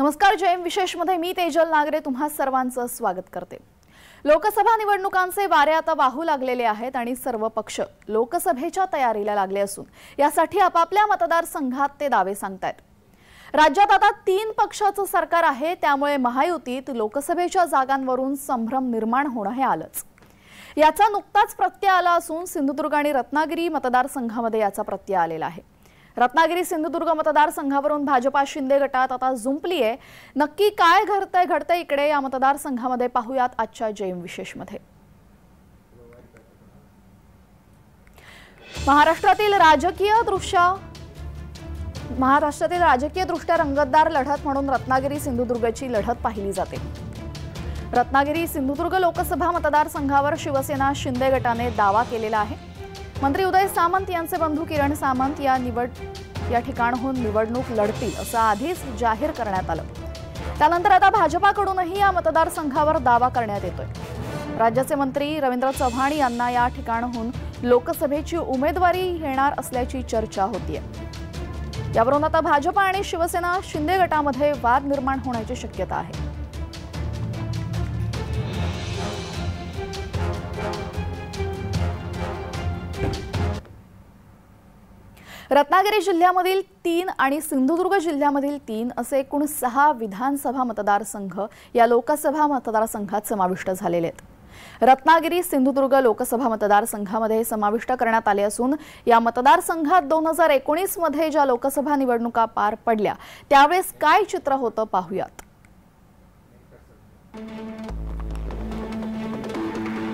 नमस्कार. जयम विशेषमध्ये मी तेजल नागरे तुम्हा सर्वांचं स्वागत करते. लोकसभा निवडणुकांचे वारे आता वाहू लागलेले आहेत आणि सर्व पक्ष लोकसभेच्या तयारीला लागले असून यासाठी आपापल्या मतदारसंघात ते दावे सांगतायत. राज्यात आता 3 पक्षाचं सरकार आहे, त्यामुळे महायुतीत लोकसभेच्या जागांवरून संभ्रम निर्माण होणं हे आलंच. याचा नुकताच प्रत्यय आला असून सिंधुदुर्ग आणि रत्नागिरी मतदारसंघामध्ये याचा प्रत्यय आलेला आहे. रत्नागिरी सिंधुदुर्ग मतदारसंघावरून भाजपा शिंदे गटात आता जुंपली आहे. नक्की काय घडतंय इकडे या मतदारसंघामध्ये पाहूयात आजच्या जयम विशेषमध्ये. महाराष्ट्रातील राजकीय दृष्ट्या रंगतदार लढत म्हणून रत्नागिरी सिंधुदुर्गची लढत पाहिली जाते. रत्नागिरी सिंधुदुर्ग लोकसभा मतदारसंघावर शिवसेना शिंदे गटाने दावा केलेला आहे. मंत्री उदय सामंत यांचे बंधू किरण सामंत या ठिकाणाहून निवडणूक लढतील असं आधीच जाहीर करण्यात आलं. त्यानंतर आता भाजपाकडूनही या मतदारसंघावर दावा करण्यात येतोय. राज्याचे मंत्री रवींद्र चव्हाण यांना या ठिकाणाहून लोकसभेची उमेदवारी येणार असल्याची चर्चा होतीये. यावरून आता भाजपा आणि शिवसेना शिंदे गटामध्ये वाद निर्माण होण्याची शक्यता आहे. रत्नागिरी जिल्ह्यामधील 3 आणि सिंधुदुर्ग जिल्ह्यामधील 3 असे एकूण 6 विधानसभा मतदारसंघ या लोकसभा मतदारसंघात समाविष्ट झालेले आहेत. रत्नागिरी सिंधुदुर्ग लोकसभा मतदारसंघामध्ये समाविष्ट करण्यात आले असून या मतदारसंघात 2019 मध्ये ज्या लोकसभा निवडणुका पार पडल्या त्यावेळेस काय चित्र होतं पाहूयात.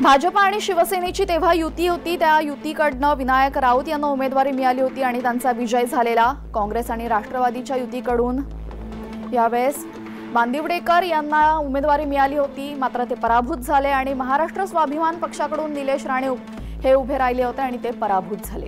भाजपा आणि शिवसेनेची तेव्हा युती होती. त्या युतीकडनं विनायक राऊत यांना उमेदवारी मिळाली होती आणि त्यांचा विजय झालेला. काँग्रेस आणि राष्ट्रवादीच्या युतीकडून यावेळेस बांदिवडेकर यांना उमेदवारी मिळाली होती, मात्र ते पराभूत झाले आणि महाराष्ट्र स्वाभिमान पक्षाकडून निलेश राणे हे उभे राहिले होते आणि ते पराभूत झाले.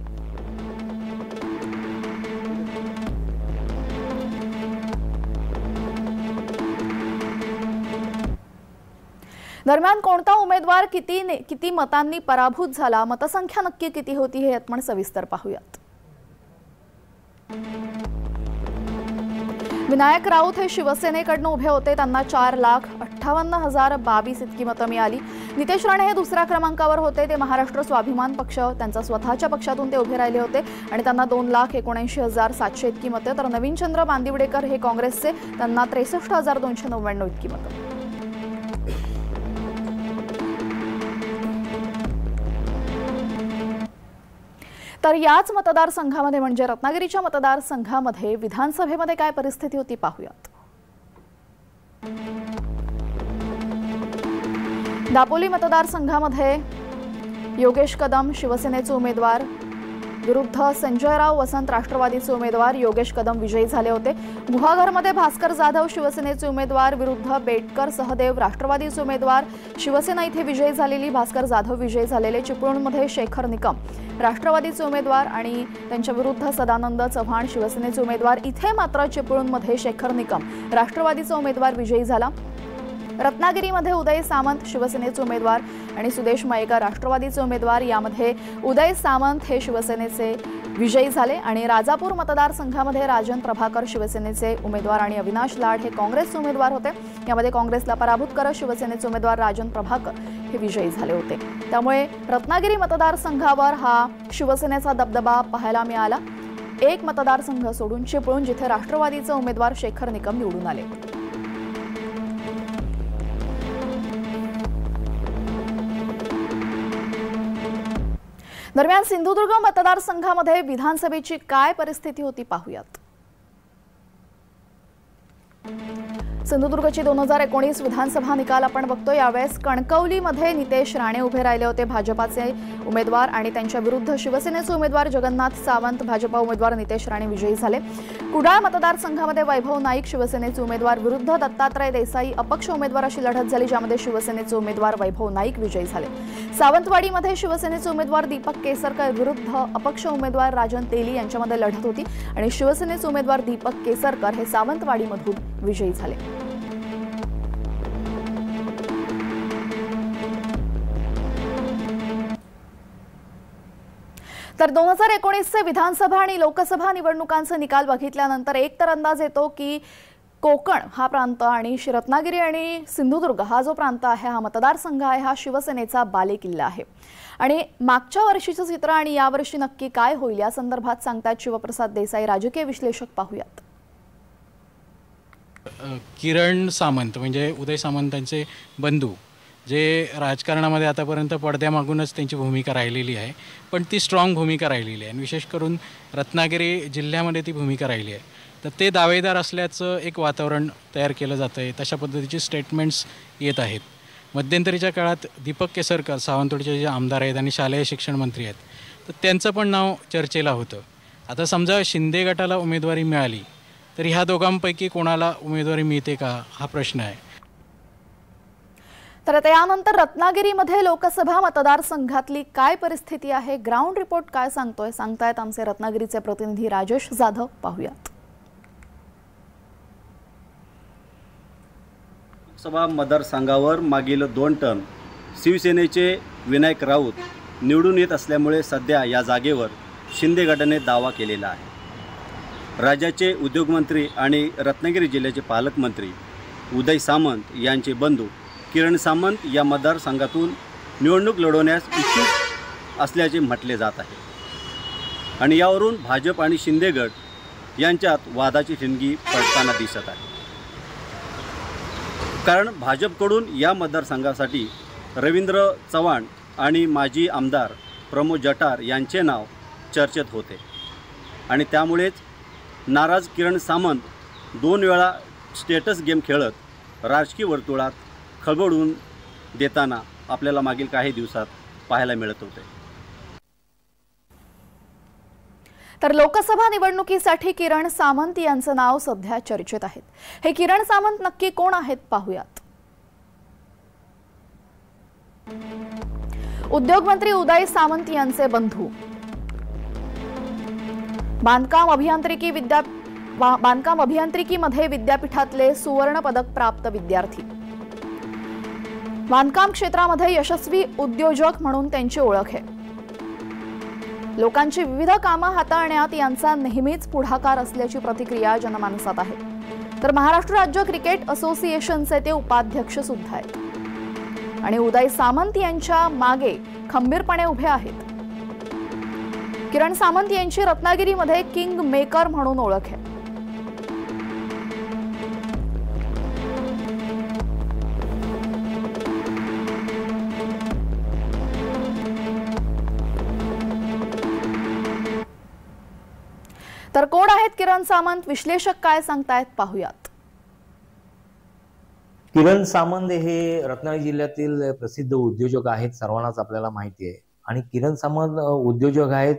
दरम्यान कोणता उमेदवार किती मतांनी पराभूत झाला, मतसंख्या नक्की किती होती हे आपण सविस्तर पाहूयात. विनायक राऊत हे शिवसेनेकडून उभे होते. त्यांना 4,58,022 इतकी मतं मिळाली. नितेश राणे हे दुसऱ्या क्रमांकावर होते. ते महाराष्ट्र स्वाभिमान पक्ष त्यांचा स्वतःच्या पक्षातून ते उभे राहिले होते आणि त्यांना 2,79,700 इतकी मतं. तर नवीनचंद्र बांदिवडेकर हे काँग्रेसचे, त्यांना 63,299 इतकी मतं. तर याच मतदारसंघामध्ये म्हणजे रत्नागिरीच्या मतदारसंघामध्ये विधानसभेमध्ये काय परिस्थिती होती पाहूयात. दापोली मतदारसंघामध्ये योगेश कदम शिवसेनेचे उमेदवार विरुद्ध संजयराव वसंत राष्ट्रवादीचे उमेदवार. योगेश कदम विजयी झाले होते. गुहागरमध्ये भास्कर जाधव शिवसेनेचे उमेदवार विरुद्ध बेटकर सहदेव राष्ट्रवादीचे उमेदवार. शिवसेना इथे विजयी झालेली, भास्कर जाधव विजयी झालेले. चिपळूणमध्ये शेखर निकम राष्ट्रवादीचे उमेदवार आणि त्यांच्या विरुद्ध सदानंद चव्हाण शिवसेनेचे उमेदवार. इथे मात्र चिपळूणमध्ये शेखर निकम राष्ट्रवादीचा उमेदवार विजयी झाला. रत्नागिरीमध्ये उदय सामंत शिवसेनेचे उमेदवार आणि सुदेश मयेकर राष्ट्रवादीचे उमेदवार. यामध्ये उदय सामंत हे शिवसेनेचे विजयी झाले आणि राजापूर मतदारसंघामध्ये राजन प्रभाकर शिवसेनेचे उमेदवार आणि अविनाश लाड हे काँग्रेसचे उमेदवार होते. यामध्ये काँग्रेसला पराभूत करत शिवसेनेचे उमेदवार राजन प्रभाकर हे विजयी झाले होते. त्यामुळे रत्नागिरी मतदारसंघावर हा शिवसेनेचा दबदबा पाहायला मिळाला. एक मतदारसंघ सोडून चिपळूण, जिथे राष्ट्रवादीचे उमेदवार शेखर निकम निवडून आले. दरम्यान सिंधुदुर्ग मतदारसंघामध्ये विधानसभेची काय परिस्थिती होती पाहूयात. सिंधुदुर्गची 2019 विधानसभा निकाल आपण बघतो. यावेळेस कणकवलीमध्ये नितेश राणे उभे राहिले होते, भाजपाचे उमेदवार, आणि त्यांच्या विरुद्ध शिवसेनेचे उमेदवार जगन्नाथ सावंत, भाजपा उमेदवार नितेश राणे विजयी झाले. कुडाळ मतदारसंघामध्ये वैभव नाईक शिवसेनेचे उमेदवार विरुद्ध दत्तात्रय देसाई अपक्ष उमेदवार अशी लढत झाली, ज्यामध्ये शिवसेनेचे उमेदवार वैभव नाईक विजयी झाले. सावंतवाडीमध्ये शिवसेनेचे उमेदवार दीपक केसरकर विरुद्ध अपक्ष उमेदवार राजन तेली यांच्यामध्ये लढत होती आणि शिवसेनेचे उमेदवार दीपक केसरकर हे सावंतवाडीमधून विजयी झाले. तर 2019चे विधानसभा आणि लोकसभा निवडणुकांचे निकाल बघितल्यानंतर एक तर अंदाज येतो की कोकण हा प्रांत आणि रत्नागिरी आणि सिंधुदुर्ग हा जो प्रांत आहे, हा मतदारसंघ आहे, हा शिवसेनेचा बालेकिल्ला आहे। आणि मागच्या वर्षीचं चित्र आणि यावर्षी नक्की काय होईल या संदर्भात सांगतात शिवप्रसाद देसाई, राजकीय विश्लेषक। पाहूयात। किरण सामंत म्हणजे उदय सामंतांचे बंधू जे राजकारणामध्ये आतापर्यंत पडद्यामागूनच त्यांची भूमिका राहिलेली आहे, पण ती स्ट्रॉंग भूमिका राहिलेली आहे आणि विशेष करून रत्नागिरी जिल्ह्यामध्ये ती भूमिका राहिली आहे। तर ते दावेदार असल्याचं एक वातावरण तयार केलं जातं आहे। तशा पद्धतीचे स्टेटमेंट्स येत आहेत। मध्यंतरीच्या काळात दीपक केसरकर सावंतवाडीचे जे आमदार आहेत आणि शालेय शिक्षण मंत्री आहेत, तर त्यांचं पण नाव चर्चेला होतं। आता समजा शिंदे गटाला उमेदवारी मिळाली तर ह्या दोघांपैकी कोणाला उमेदवारी मिळते का हा प्रश्न आहे। तर त्यानंतर रत्नागिरीमध्ये लोकसभा मतदारसंघातली काय परिस्थिती आहे, ग्राउंड रिपोर्ट काय सांगतोय, सांगतायत आमचे रत्नागिरीचे प्रतिनिधी राजेश जाधव। पाहूयात। लोकसभा मतदारसंघावर मागील 2 टर्म शिवसेनेचे विनायक राऊत निवडून येत असल्यामुळे सध्या या जागेवर शिंदे गटाने दावा केलेला आहे। राज्याचे उद्योगमंत्री आणि रत्नागिरी जिल्ह्याचे पालकमंत्री उदय सामंत यांचे बंधू किरण सामंत या मतदारसंघातून निवडणूक लढवण्यास इच्छुक असल्याचे म्हटले जात आहे आणि यावरून भाजप आणि शिंदे गट यांच्यात वादाची ठिणगी पडताना दिसत आहे। कारण भाजपकडून या मतदारसंघासाठी रवींद्र चव्हाण आणि माजी आमदार प्रमोद जठार यांचे नाव चर्चेत होते आणि त्यामुळेच नाराज किरण सामंत 2 वेळा स्टेटस गेम खेळत राजकीय वर्तुळात खळबळून देताना आपल्याला मागील काही दिवसात पाहायला मिळत होते। तर लोकसभा निवडणुकीसाठी किरण सामंत यांचं नाव सध्या चर्चेत आहे। हे किरण सामंत नक्की कोण आहेत पाहूयात। उद्योगमंत्री उदय सामंत यांचे बंधू, बांधकाम अभियांत्रिकीमध्ये विद्यापीठातले सुवर्ण पदक प्राप्त विद्यार्थी, बांधकाम क्षेत्रामध्ये यशस्वी उद्योजक म्हणून त्यांची ओळख आहे। लोकांची विविध कामं हाताळण्यात यांचा नेहमीच पुढाकार असल्याची प्रतिक्रिया जनमानसात आहे। तर महाराष्ट्र राज्य क्रिकेट असोसिएशनचे ते उपाध्यक्ष सुद्धा आहेत आणि उदय सामंत यांच्या मागे खंबीरपणे उभे आहेत। किरण सामंत यांची रत्नागिरीमध्ये किंग मेकर म्हणून ओळख आहे। तर कोण आहेत किरण सामंत, विश्लेषक काय सांगतायत पाहूयात। किरण सामंत हे रत्नागिरी जिल्ह्यातील प्रसिद्ध उद्योजक आहेत, सर्वांनाच आपल्याला माहिती आहे। आणि किरण सामंत उद्योजक आहेत,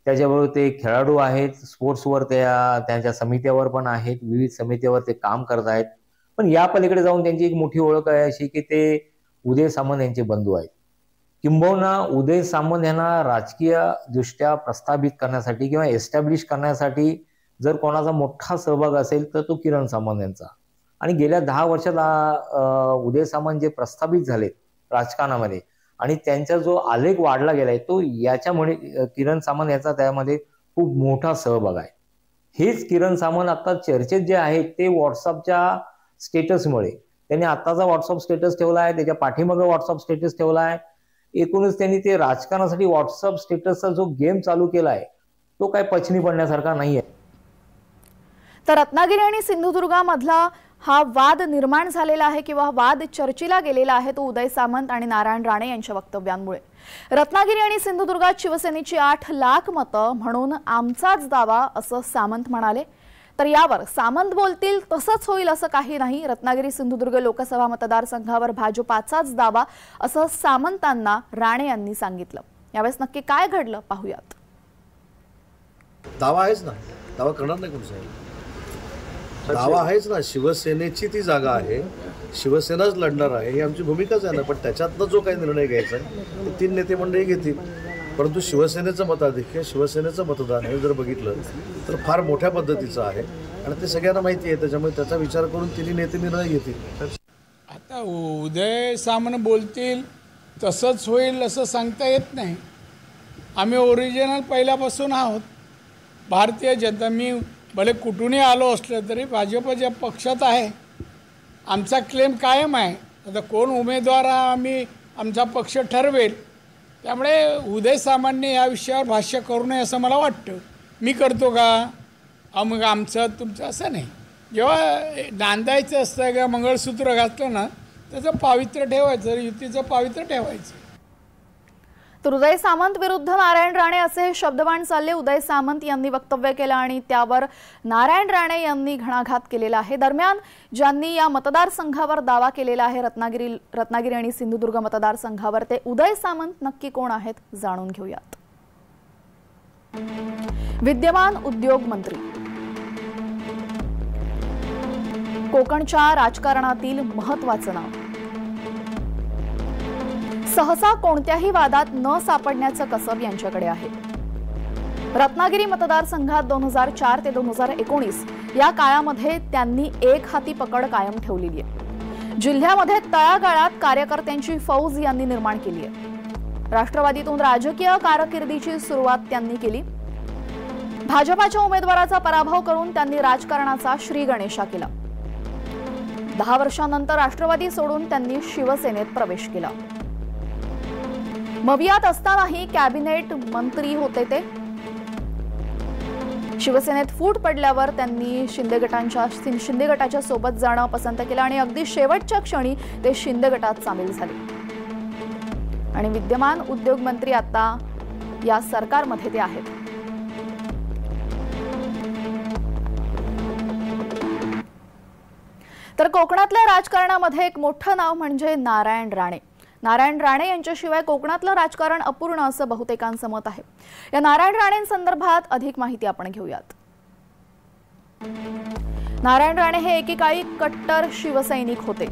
त्याच्याबरोबर ते खेळाडू आहेत, स्पोर्ट्सवर त्यांच्या समित्यावर पण आहेत, विविध समित्यावर ते काम करत आहेत। पण या पलीकडे जाऊन त्यांची एक मोठी ओळख आहे अशी की ते उदय सामंत यांचे बंधू आहेत। किंबहुना उदय सामंत यांना राजकीय दृष्ट्या प्रस्थापित करण्यासाठी किंवा एस्टॅब्लिश करण्यासाठी जर कोणाचा मोठा सहभाग असेल तर तो किरण सामंत यांचा। आणि गेल्या 10 वर्षात उदय सामंत जे प्रस्थापित झालेत राजकारणामध्ये आणि त्यांचा जो आलेख वाढला गेलाय तो याच्यामुळे किरण सामंत याचा त्यामध्ये खूप मोठा सहभाग आहे। हेच किरण सामंत आता चर्चेत जे आहेत ते व्हॉट्सअपच्या स्टेटसमुळे, त्यांनी आत्ताचा व्हॉट्सअप स्टेटस ठेवला आहे, त्याच्या पाठीमागे व्हॉट्सअप स्टेटस ठेवला आहे। एकूणच त्यांनी ते राजकारणासाठी व्हॉट्सअप स्टेटसचा जो गेम चालू केला आहे तो काय पचनी पडण्यासारखा नाही आहे। तर रत्नागिरी आणि सिंधुदुर्गामधला हा वाद निर्माण झालेला आहे किंवा वाद चर्चेला गेलेला आहे तो उदय सामंत आणि नारायण राणे यांच्या वक्तव्यांमुळे। रत्नागिरी आणि सिंधुदुर्गात शिवसेनेची 8 लाख मतं म्हणून आमचाच दावा असं सामंत म्हणाले। तर यावर सामंत बोलतील तसंच होईल असं काही नाही। रत्नागिरी सिंधुदुर्ग लोकसभा मतदारसंघावर भाजपाचाच दावा असं सामंतांना राणे यांनी सांगितलं। यावेळेस नक्की काय घडलं पाहूयात। दावा आहेच ना, दावा करणार नाही कोण साहेब, दावा आहेच ना। शिवसेनेची ती जागा आहे, शिवसेनाच लढणार आहे ही आमची भूमिकाच आहे ना। पण त्याच्यातनं जो काही निर्णय घ्यायचा आहे ते 3 नेते मंडळी घेतील। परंतु शिवसेनेचं मताधिक्य, शिवसेनेचं मतदान हे जर बघितलं तर फार मोठ्या पद्धतीचं आहे आणि ते सगळ्यांना माहिती आहे। त्याच्यामुळे त्याचा विचार करून 3 नेते निर्णय घेतील। आता उदय सामंत बोलतील तसंच होईल असं सांगता येत नाही। आम्ही ओरिजिनल पहिल्यापासून आहोत। भारतीय जनता, मी भले कुठूनही आलो असलं तरी भाजपच्या पक्षात आहे. आमचा क्लेम कायम आहे. आता कोण उमेदवार आम्ही आमचा पक्ष ठरवेल. त्यामुळे उदय सामंतने या विषयावर भाष्य करू नये असं मला वाटतं. मी करतो का मग आमचं तुमचं असं नाही. जेव्हा नांदायचं असतं का मंगळसूत्र घातलं ना त्याचं पावित्र्य ठेवायचं, युतीचं पावित्र्य ठेवायचं. तर उदय सामंत विरुद्ध नारायण राणे असे हे शब्दबाण चालले. उदय सामंत यांनी वक्तव्य केलं आणि त्यावर नारायण राणे यांनी घणाघात केलेला आहे. दरम्यान ज्यांनी या मतदारसंघावर दावा केलेला आहे रत्नागिरी आणि सिंधुदुर्ग मतदारसंघावर, ते उदय सामंत नक्की कोण आहेत जाणून घेऊयात. विद्यमान उद्योग मंत्री, कोकणच्या राजकारणातील महत्त्वाचं नाव, सहसा कोणत्याही वादात न सापडण्याचं कसब यांच्याकडे आहे. रत्नागिरी मतदारसंघात 2004 ते 2019 या काळामध्ये त्यांनी एक हाती पकड कायम ठेवलेली आहे. जिल्ह्यामध्ये तळागाळात कार्यकर्त्यांची फौज यांनी निर्माण केली आहे. राष्ट्रवादीतून राजकीय कारकिर्दीची सुरुवात त्यांनी केली. भाजपाच्या उमेदवाराचा पराभव करून त्यांनी राजकारणाचा श्रीगणेशा केला. 10 वर्षांनंतर राष्ट्रवादी सोडून त्यांनी शिवसेनेत प्रवेश केला. मवियात असतानाही कॅबिनेट मंत्री होते ते. शिवसेनेत फूट पडल्यावर त्यांनी शिंदे गटाच्या सोबत जाणं पसंत केलं आणि अगदी शेवटच्या क्षणी ते शिंदे गटात सामील झाले. आणि विद्यमान उद्योग मंत्री आता या सरकारमध्ये ते आहेत. तर कोकणातल्या राजकारणामध्ये एक मोठं नाव म्हणजे नारायण राणे. नारायण राणे यांच्याशिवाय कोकणातलं राजकारण अपूर्ण असं बहुतेकांचं मत आहे. या नारायण राणेंसंदर्भात अधिक माहिती आपण घेऊयात. नारायण राणे हे एकेकाळी कट्टर शिवसैनिक होते.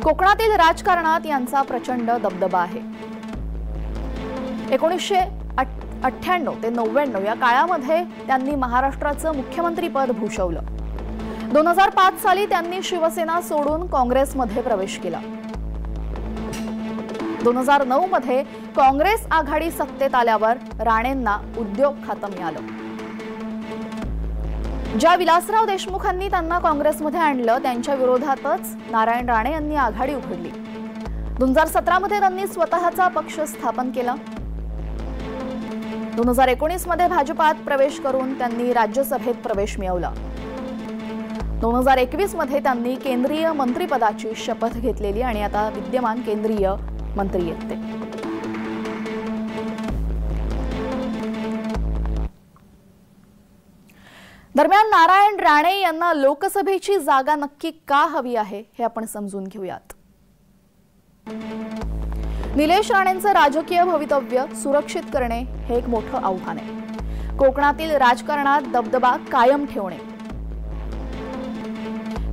कोकणातील राजकारणात यांचा प्रचंड दबदबा आहे. 1998 ते 99 या काळामध्ये त्यांनी महाराष्ट्राचं मुख्यमंत्रीपद भूषवलं. 2005 साली त्यांनी शिवसेना सोडून काँग्रेसमध्ये प्रवेश केला. 2009 मध्ये काँग्रेस आघाडी सत्तेत आल्यावर राणेंना उद्योग खातं मिळालं. ज्या विलासराव देशमुखांनी त्यांना काँग्रेसमध्ये आणलं त्यांच्या विरोधातच नारायण राणे यांनी आघाडी उघडली. 2017 मध्ये त्यांनी स्वतःचा पक्ष स्थापन केला. 2019 मध्ये भाजपात प्रवेश करून त्यांनी राज्यसभेत प्रवेश मिळवला. 2021 मध्ये त्यांनी केंद्रीय मंत्रिपदाची शपथ घेतलेली आणि आता विद्यमान केंद्रीय मंत्री आहेत ते. दरम्यान नारायण राणे यांना लोकसभेची जागा नक्की का हवी आहे हे आपण समजून घेऊयात. निलेश राणेंचं राजकीय भवितव्य सुरक्षित करणे हे एक मोठं आव्हान आहे. कोकणातील राजकारणात दबदबा कायम ठेवणे,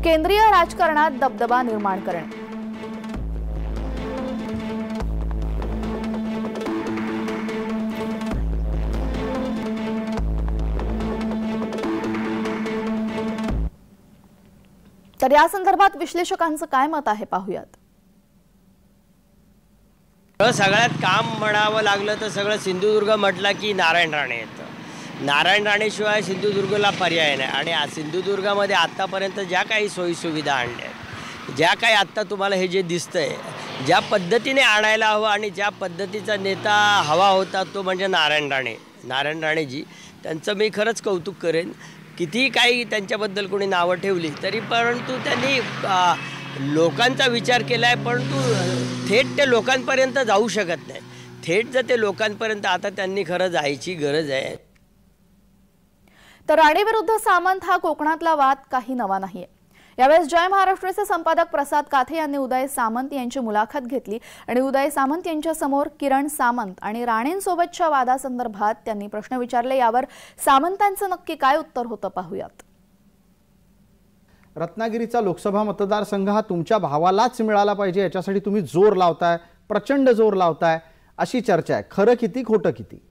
केंद्रीय राजकारणात दबदबा निर्माण करणे, तर या संदर्भात विश्लेषकांचं काय मत आहे पाहूयात. सगळ्यात काम म्हणावं लागलं तर सगळं सिंधुदुर्ग म्हटलं की नारायण राणे येतं. नारायण राणेशिवाय सिंधुदुर्गला पर्याय नाही. आणि सिंधुदुर्गामध्ये आत्तापर्यंत ज्या काही सोयीसुविधा आणल्या आहेत, ज्या काही आत्ता तुम्हाला हे जे दिसतंय, ज्या पद्धतीने आणायला हवं आणि ज्या पद्धतीचा नेता हवा होता तो म्हणजे नारायण राणेजी. त्यांचं मी खरंच कौतुक करेन. कितीही काही त्यांच्याबद्दल कोणी नावं ठेवली तरी परंतु त्यांनी लोकांचा विचार केला आहे. परंतु थेट ते लोकांपर्यंत जाऊ शकत नाही. थेट जर ते लोकांपर्यंत आता त्यांनी खरं जायची गरज आहे. तर राणे विरुद्ध सामंत हा कोकणातला वाद काही नवा नाहीये. यावेळेस जय महाराष्ट्राचे संपादक प्रसाद काथे यांनी उदय सामंत यांची मुलाखत घेतली आणि उदय सामंत यांच्या समोर किरण सामंत आणि राणेंसोबतच्या वादासंदर्भात त्यांनी प्रश्न विचारले. यावर सामंतांचं नक्की काय उत्तर होतं पाहूयात. रत्नागिरीचा लोकसभा मतदारसंघ हा तुमच्या भावालाच मिळाला पाहिजे याच्यासाठी तुम्ही जोर लावताय, प्रचंड जोर लावताय, अशी चर्चा आहे. खरं किती खोटं किती?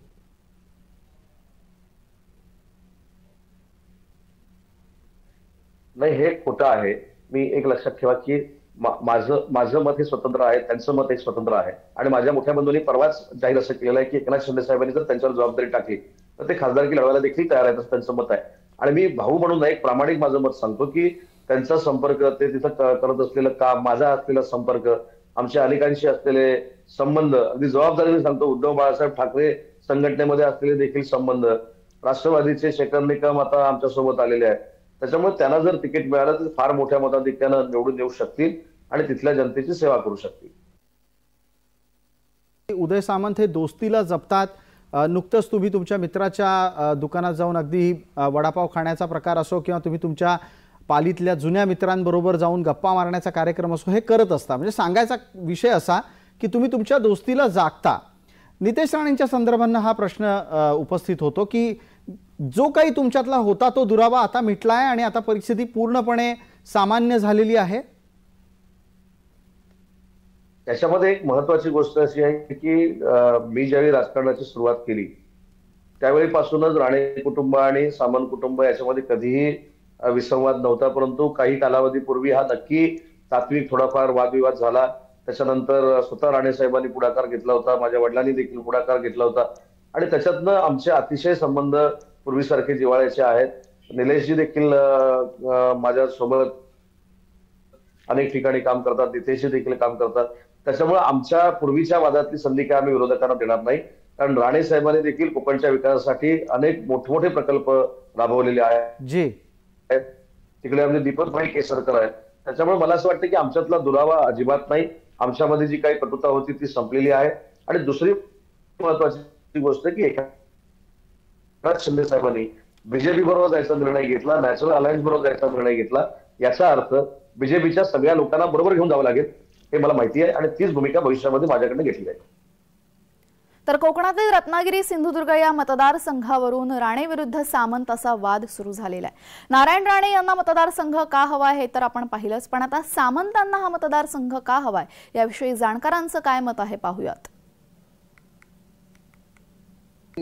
नाही, हे खोटं आहे. मी एक लक्षात ठेवा की माझं मत हे स्वतंत्र आहे, त्यांचं मत हे स्वतंत्र आहे. आणि माझ्या मोठ्या बंधूंनी परवाच जाहीर असं केलं आहे की एकनाथ शिंदे साहेबांनी जर त्यांच्यावर जबाबदारी टाकली तर ते खासदारकी लढवायला देखील तयार आहेत असं त्यांचं मत आहे. आणि मी भाऊ म्हणून एक प्रामाणिक माझं मत सांगतो की त्यांचा संपर्क, ते तिथं करत असलेलं काम, माझा असलेला संपर्क, आमच्या अनेकांशी असलेले संबंध, अगदी जबाबदारीने सांगतो उद्धव बाळासाहेब ठाकरे संघटनेमध्ये असलेले देखील संबंध, राष्ट्रवादीचे शेखर निकम आता आमच्या सोबत आलेले आहेत. त्याच्यामुळे त्यांना जर तिकीट मिळालं तर फार मोठ्या मताधिक्यानं निवडून येऊ शकतील आणि तिथल्या जनतेची सेवा करू शकतील. उदय सामंत हे दोस्तीला जपतात. नुकतंच तुम्ही तुमच्या मित्राच्या दुकानात जाऊन अगदी वडापाव खाण्याचा प्रकार असो किंवा तुम्ही तुमच्या पालीतल्या जुन्या मित्रांबरोबर जाऊन गप्पा मारण्याचा कार्यक्रम असो, हे करत असता. म्हणजे सांगायचा विषय असा की तुम्ही तुमच्या दोस्तीला जागता. नितेश राणेंच्या संदर्भानं हा प्रश्न उपस्थित होतो की जो काही तुमच्यातला होता तो दुरावा आता मिटलाय आणि आता परिस्थिती पूर्णपणे सामान्य झालेली आहे. त्याच्यामध्ये एक महत्वाची गोष्ट अशी आहे की मी ज्यावेळी राजकारणाची सुरुवात केली त्यावेळीपासूनच राणे कुटुंब आणि सामंत कुटुंब याच्यामध्ये कधीही विसंवाद नव्हता. परंतु काही कालावधीपूर्वी हा नक्की तात्विक थोडाफार वादविवाद झाला. त्याच्यानंतर स्वतः राणे साहेबांनी पुढाकार घेतला होता, माझ्या वडिलांनी देखील पुढाकार घेतला होता आणि त्याच्यातनं आमचे अतिशय संबंध पूर्वीसारखे जिव्हाळ्याचे आहेत. निलेशजी देखील माझ्यासोबत अनेक ठिकाणी काम करतात, नितेशजी देखील काम करतात. त्याच्यामुळे आमच्या पूर्वीच्या वादातली संधी काय आम्ही विरोधकांना देणार नाही. कारण राणे साहेबांनी देखील कोकणच्या विकासासाठी अनेक मोठमोठे प्रकल्प राबवलेले आहेत. तिकडे आमचे दीपकभाई केसरकर आहेत. त्याच्यामुळे मला असं वाटतं की आमच्यातला दुरावा अजिबात नाही. आमच्यामध्ये जी काही कटुता होती ती संपलेली आहे. आणि दुसरी महत्वाची गोष्ट की एकनाथ शिंदे साहेबांनी बीजेपी बरोबर जायचा निर्णय घेतला, नॅशनल अलायन्स बरोबर जायचा निर्णय घेतला. याचा अर्थ बीजेपीच्या सगळ्या लोकांना बरोबर घेऊन जावं लागेल हे मला माहिती आहे आणि तीच भूमिका भविष्यामध्ये माझ्याकडे घेतली आहे. तर कोकणातील रत्नागिरी सिंधुदुर्ग या मतदारसंघावरून राणे विरुद्ध सामंत असा वाद सुरू झालेला आहे. नारायण राणे यांना मतदारसंघ का हवा हे तर आपण पाहिलंच, पण आता सामंतांना हा मतदारसंघ का हवाय याविषयी जाणकारांचं काय मत आहे पाहूयात.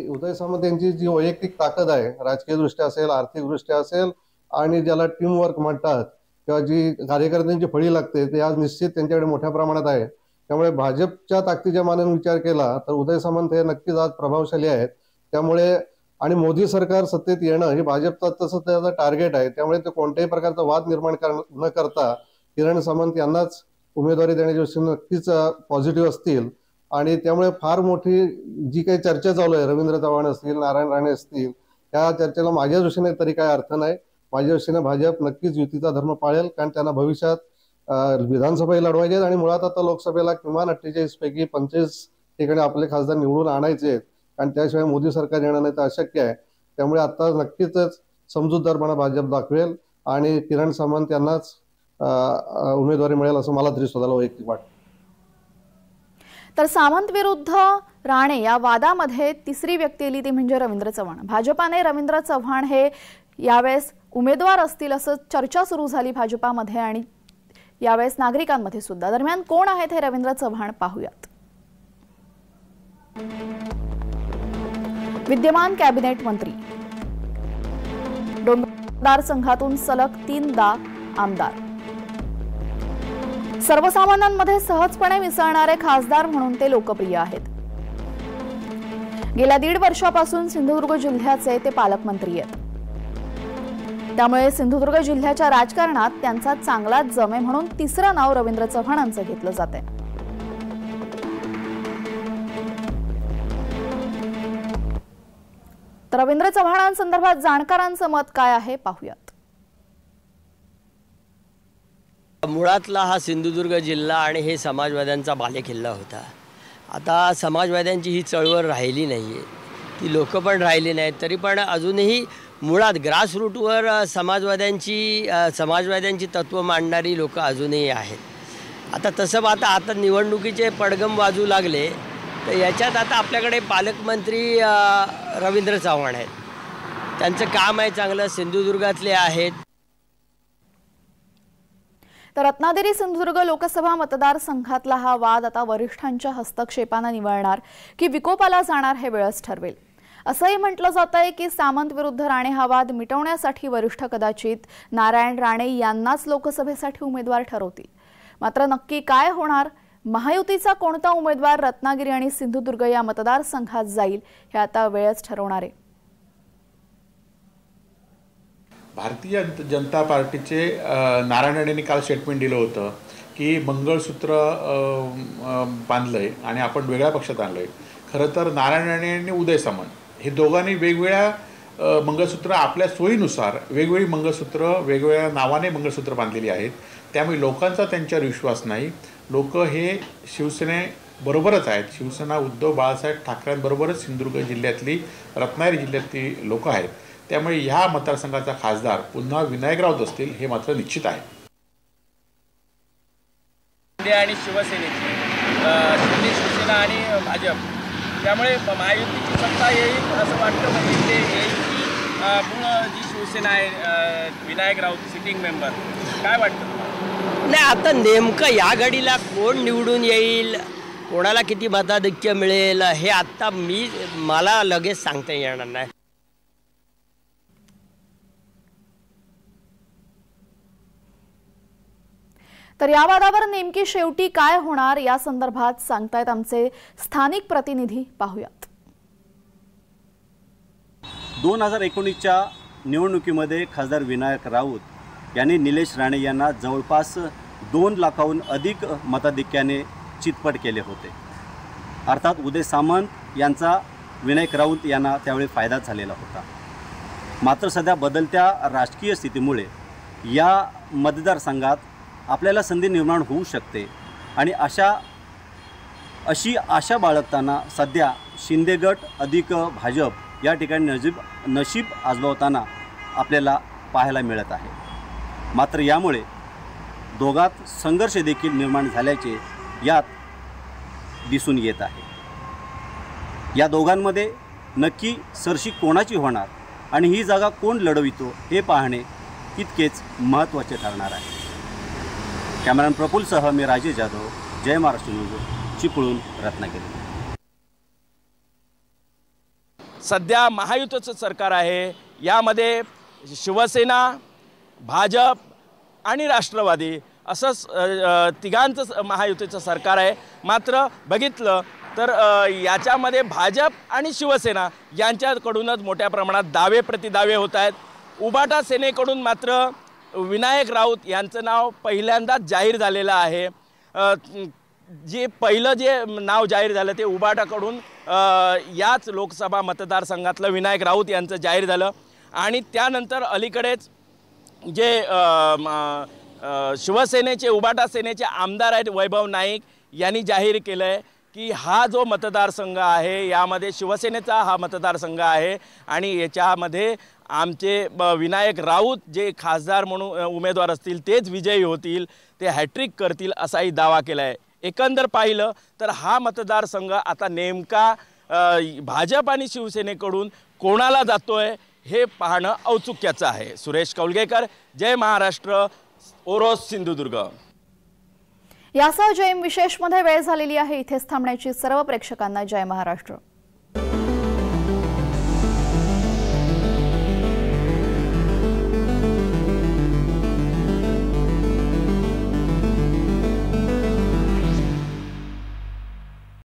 उदय सामंत यांची जी वैयक्तिक ताकद आहे, राजकीय दृष्ट्या असेल, आर्थिक दृष्ट्या असेल आणि ज्याला टीम वर्क म्हणतात किंवा जी कार्यकर्त्यांची फळी लागते ते आज निश्चित त्यांच्याकडे मोठ्या प्रमाणात आहे. त्यामुळे भाजपच्या ताकदीच्या मानाने विचार केला तर उदय सामंत हे नक्कीच आज प्रभावशाली आहेत. त्यामुळे आणि मोदी सरकार सत्तेत येणं हे भाजपचं तसं त्याचं टार्गेट आहे. त्यामुळे ते कोणत्याही प्रकारचा वाद निर्माण न करता किरण सामंत यांनाच उमेदवारी देण्याच्या दृष्टीने नक्कीच पॉझिटिव्ह असतील. आणि त्यामुळे फार मोठी जी काही चर्चा चालू आहे, रवींद्र चव्हाण असतील, नारायण राणे असतील, त्या चर्चेला माझ्या दृष्टीने तरी काय अर्थ नाही. माझ्या दृष्टीने भाजप नक्कीच युतीचा धर्म पाळेल. कारण त्यांना भविष्यात विधानसभा लढवायचे आणि मुळात आता लोकसभेला किमान 48 पैकी 25 ठिकाणी आपले खासदार निवडून आणायचे आहेत. कारण त्याशिवाय मोदी सरकार येणं नाही तर अशक्य आहे. त्यामुळे आता नक्कीच समजूतदारपणा भाजप दाखवेल आणि किरण सामंत यांनाच उमेदवारी मिळेल असं मला तरी स्वतःला वैयक्तिक वाटतं. तर सामंत विरुद्ध राणे या वादामध्ये तिसरी व्यक्ती आली ती म्हणजे रवींद्र चव्हाण. भाजपाने रवींद्र चव्हाण हे यावेळेस उमेदवार असतील असं चर्चा सुरू झाली भाजपामध्ये आणि यावेळेस नागरिकांमध्ये सुद्धा. दरम्यान कोण आहेत हे रवींद्र चव्हाण पाहूयात. विद्यमान कॅबिनेट मंत्री, डोंबिवली संघातून सलग 3दा आमदार, सर्वसामान्यांमध्ये सहजपणे मिसळणारे खासदार म्हणून ते लोकप्रिय आहेत. गेल्या 1.5 वर्षापासून सिंधुदुर्ग जिल्ह्याचे ते पालकमंत्री आहेत. त्यामुळे सिंधुदुर्ग जिल्ह्याच्या राजकारणात त्यांचा चांगलाच जमे म्हणून तिसरं नाव रवींद्र चव्हाणांचं घेतलं जातंय. तर रवींद्र चव्हाणांसंदर्भात जाणकारांचं मत काय आहे पाहूयात. मुळातला हा सिंधुदुर्ग जिल्हा आणि हे समाजवाद्यांचा बालेकिल्ला होता. आता समाजवाद्यांची ही चळवळ राहिली नाही आहे, ती लोक पण राहिली नाहीत. तरी पण अजूनही मुळात ग्रासरूटवर समाजवाद्यांची तत्त्व मांडणारी लोक अजूनही आहेत. आता तसं आता निवडणुकीचे पडगम वाजू लागले तर याच्यात आता आपल्याकडे पालकमंत्री रवींद्र चव्हाण आहेत. त्यांचं काम आहे चांगलं, सिंधुदुर्गातले आहेत. तर रत्नागिरी सिंधुदुर्ग लोकसभा मतदारसंघातला हा वाद आता वरिष्ठांच्या हस्तक्षेपाने निवळणार की विकोपाला जाणार हे वेळच ठरवेल. असंही म्हटलं जात आहे की सामंत विरुद्ध राणे हा वाद मिटवण्यासाठी वरिष्ठ कदाचित नारायण राणे यांनाच लोकसभेसाठी उमेदवार ठरवतील. मात्र नक्की काय होणार, महायुतीचा कोणता उमेदवार रत्नागिरी आणि सिंधुदुर्ग या मतदारसंघात जाईल हे आता वेळच ठरवणार आहे. भारतीय जनता पार्टीचे नारायण राणेंनी काल स्टेटमेंट दिलं होतं की मंगळसूत्र बांधलंय आणि आपण वेगळ्या पक्षात आणलंय. खरं तर नारायण राणे आणि उदय सामंत हे दोघांनी वेगवेगळ्या मंगळसूत्र आपल्या सोयीनुसार वेगवेगळी मंगळसूत्र वेगवेगळ्या नावाने मंगळसूत्र बांधलेली आहेत. त्यामुळे लोकांचा त्यांच्यावर विश्वास नाही. लोक हे शिवसेनेबरोबरच आहेत. शिवसेना उद्धव बाळासाहेब ठाकरेंबरोबरच सिंधुदुर्ग जिल्ह्यातली रत्नागिरी जिल्ह्यातली लोक आहेत. त्यामुळे ह्या मतदारसंघाचा खासदार पुन्हा विनायक राऊत असतील हे मात्र निश्चित आहे. आणि शिवसेनेची शिंदे शिवसेना आणि भाजप त्यामुळे महायुतीची सत्ता येईल असं वाटतं. म्हणजे ते येईल की पूर्ण जी शिवसेना आहे विनायक राऊत सिटिंग मेंबर काय वाटतं? नाही, आता नेमकं या घडीला कोण निवडून येईल, कोणाला किती मताधिक्य मिळेल हे आत्ता मला लगेच सांगता येणार नाही. तर या वादावर नेमकी शेवटी काय होणार या संदर्भात सांगतायत आमचे स्थानिक प्रतिनिधी. पाहूयात. 2019च्या निवडणुकीमध्ये खासदार विनायक राऊत यांनी निलेश राणे यांना जवळपास 2 लाखाहून अधिक मताधिक्याने चितपट केले होते. अर्थात उदय सामंत यांचा विनायक राऊत यांना त्यावेळी फायदा झालेला होता. मात्र सध्या बदलत्या राजकीय स्थितीमुळे या मतदारसंघात आपल्याला संधी निर्माण होऊ शकते आणि अशी आशा बाळगताना सध्या शिंदे गट अधिक भाजप या ठिकाणी नशीब आजमावताना आपल्याला पाहायला मिळत आहे. मात्र यामुळे दोघात संघर्ष देखील निर्माण झाल्याचे यात दिसून येत आहे. या दोघांमध्ये नक्की सरशी कोणाची होणार आणि ही जागा कोण लढवितो हे पाहणे तितकेच महत्त्वाचे ठरणार आहे. कॅमेरामॅन प्रफुल्लसह मी राजेश जाधव, जय महाराष्ट्र न्यूज, चिपळूण, रत्नागिरी. सध्या महायुतीचं सरकार आहे. यामध्ये शिवसेना, भाजप आणि राष्ट्रवादी असंच तिघांचं महायुतीचं सरकार आहे. मात्र बघितलं तर याच्यामध्ये भाजप आणि शिवसेना यांच्याकडूनच मोठ्या प्रमाणात दावे प्रतिदावे होत आहेत. उबाटा सेनेकडून मात्र विनायक राऊत यांचं नाव पहिल्यांदाच जाहीर झालेलं आहे. पहिलं जे नाव जाहीर झालं ते उबाटाकडून याच लोकसभा मतदारसंघातलं विनायक राऊत यांचं जाहीर झालं आणि त्यानंतर अलीकडेच जे शिवसेनेचे उबाटा सेनेचे आमदार आहेत वैभव नाईक यांनी जाहीर केलं आहे की हा जो मतदारसंघ आहे यामध्ये शिवसेनेचा हा मतदारसंघ आहे आणि याच्यामध्ये आमचे विनायक राऊत जे खासदार म्हणून उमेदवार असतील तेच विजयी होतील, ते हॅट्रिक करतील असाही दावा केला आहे. एकंदर पाहिलं तर हा मतदारसंघ आता नेमका भाजप आणि शिवसेनेकडून कोणाला जातोय हे पाहणं औत्सुक्याचं आहे. सुरेश कौलगेकर, जय महाराष्ट्र, ओरोस, सिंधुदुर्ग. यासह जयम विशेषमध्ये वेळ झालेली आहे. इथेच थांबण्याची सर्व प्रेक्षकांना जय महाराष्ट्र.